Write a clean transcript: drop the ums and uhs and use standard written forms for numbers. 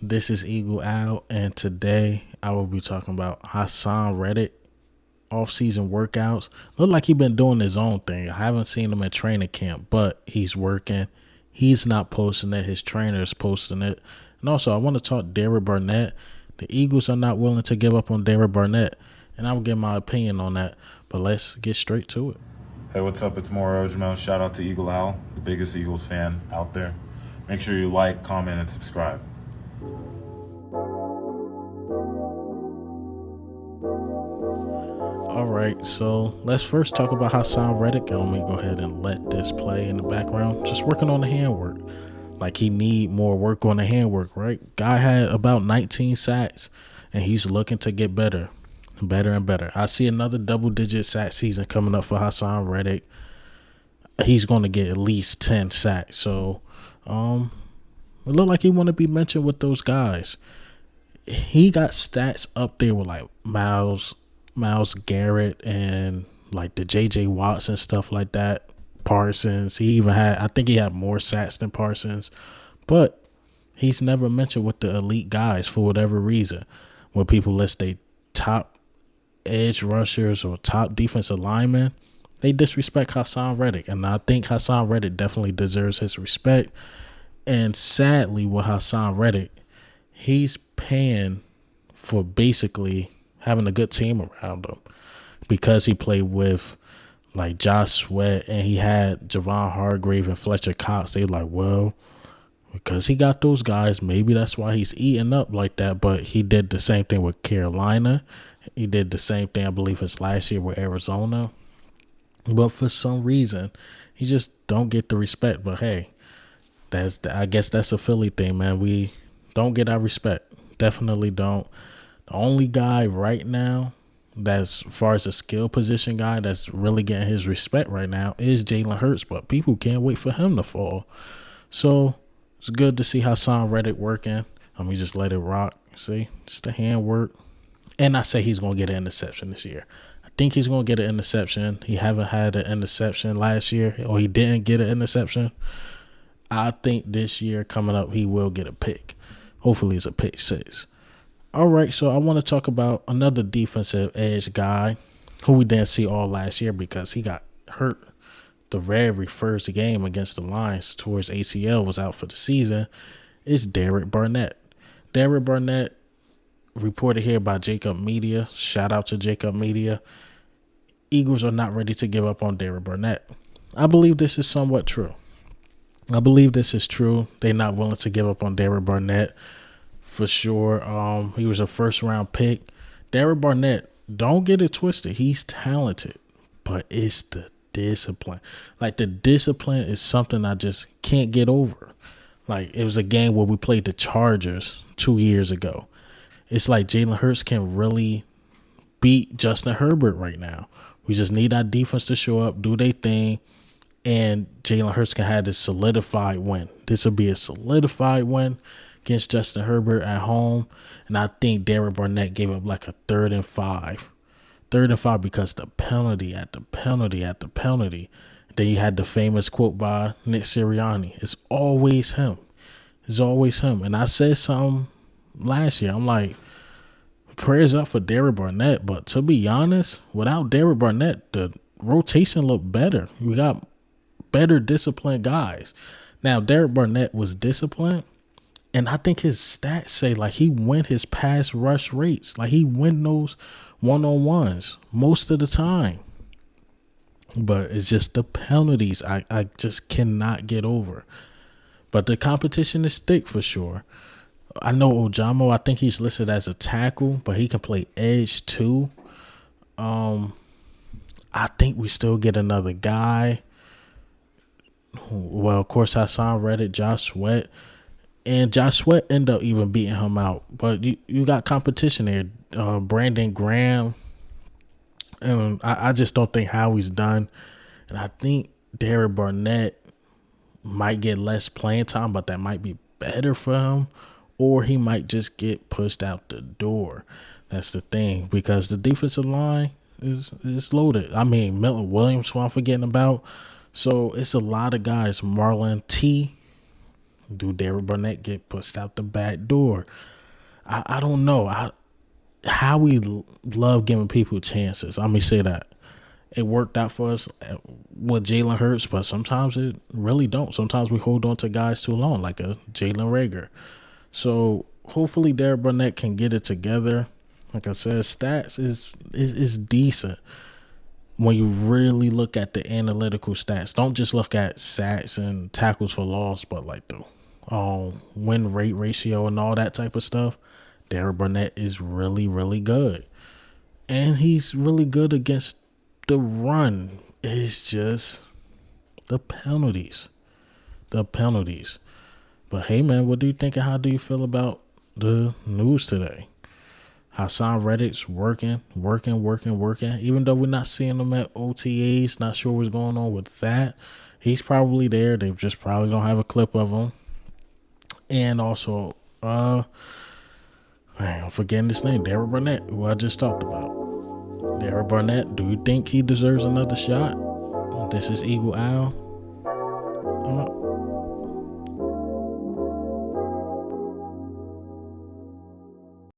This is Eagle Al, and today I will be talking about Haason Reddick off-season workouts. Look like he's been doing his own thing. I haven't seen him at training camp, but he's working. He's not posting it. His trainer is posting it. And also, I want to talk Derek Barnett. The Eagles are not willing to give up on Derek Barnett, and I will give my opinion on that. But let's get straight to it. Hey, what's up? It's Mauro Ojimo. Shout out to Eagle Owl, the biggest Eagles fan out there. Make sure you like, comment, and subscribe. All right, so let's first talk about Haason Reddick. And let me go ahead and let this play in the background. Just working on the handwork. Like he need more work on the handwork, right? Guy had about 19 sacks, and he's looking to get better and better. I see another double-digit sack season coming up for Haason Reddick. He's going to get at least 10 sacks. So, it looked like he want to be mentioned with those guys. He got stats up there with like Miles Garrett and like the J.J. Watts and stuff like that. Parsons. I think he had more sacks than Parsons. But he's never mentioned with the elite guys for whatever reason. When people list their top edge rushers or top defensive linemen, they disrespect Haason Reddick. And I think Haason Reddick definitely deserves his respect. And sadly, with Haason Reddick, he's paying for basically having a good team around him because he played with like Josh Sweat and he had Javon Hargrave and Fletcher Cox. They like, well, because he got those guys, maybe that's why he's eating up like that. But he did the same thing with Carolina. He did the same thing, I believe, as last year with Arizona. But for some reason, he just don't get the respect. But hey, I guess that's a Philly thing, man. We don't get our respect. Definitely don't. The only guy right now that's, as far as a skill position guy, that's really getting his respect right now is Jalen Hurts. But people can't wait for him to fall. So it's good to see Haason Reddick working. We just let it rock. See, just the handwork. And I say he's going to get an interception this year. I think he's going to get an interception. He haven't had an interception last year, or he didn't get an interception. I think this year coming up, he will get a pick. Hopefully it's a pick six. All right, so I want to talk about another defensive edge guy who we didn't see all last year because he got hurt the very first game against the Lions towards ACL, was out for the season. It's Derek Barnett. Derek Barnett, reported here by Jacob Media. Shout out to Jacob Media. Eagles are not ready to give up on Derek Barnett. I believe this is somewhat true. They're not willing to give up on Derek Barnett for sure. He was a first-round pick. Derek Barnett, don't get it twisted. He's talented, but it's the discipline. Like, the discipline is something I just can't get over. Like, it was a game where we played the Chargers 2 years ago. It's like Jalen Hurts can really beat Justin Herbert right now. We just need our defense to show up, do their thing, and Jalen Hurts can have this solidified win. This will be a solidified win against Justin Herbert at home. And I think Derek Barnett gave up like a 3rd and 5. 3rd and 5 because the penalty at the penalty at the penalty. Then you had the famous quote by Nick Sirianni. It's always him. It's always him. And I said something last year. I'm like, prayers up for Derek Barnett. But to be honest, without Derek Barnett, the rotation looked better. We got better disciplined guys. Now, Derek Barnett was disciplined, and I think his stats say like he win his pass rush rates. Like he win those one-on-ones most of the time. But it's just the penalties I just cannot get over. But the competition is thick for sure. I know Ojamo, I think he's listed as a tackle, but he can play edge too. I think we still get another guy. Well, of course, Haason Reddick, Josh Sweat. And Josh Sweat ended up even beating him out. But you got competition there. Brandon Graham. And I just don't think Howie's done. And I think Derek Barnett might get less playing time, but that might be better for him. Or he might just get pushed out the door. That's the thing. Because the defensive line is loaded. I mean, Milton Williams, who I'm forgetting about. So it's a lot of guys. Marlon T. Do Derek Barnett get pushed out the back door? I don't know. How we love giving people chances. Let me say that. It worked out for us with Jalen Hurts, but sometimes it really don't. Sometimes we hold on to guys too long, like a Jalen Rager. So hopefully Derek Barnett can get it together. Like I said, stats is decent when you really look at the analytical stats. Don't just look at sacks and tackles for loss, but like the win rate ratio and all that type of stuff. Derek Barnett is really, really good. And he's really good against the run. It's just the penalties. The penalties. But hey, man, what do you think and how do you feel about the news today? Haason Reddick's working. Even though we're not seeing him at OTAs, not sure what's going on with that. He's probably there. They just probably don't have a clip of him. And also, I'm forgetting his name, Derek Barnett, who I just talked about. Derek Barnett, do you think he deserves another shot? This is Eagle Owl. I'm out.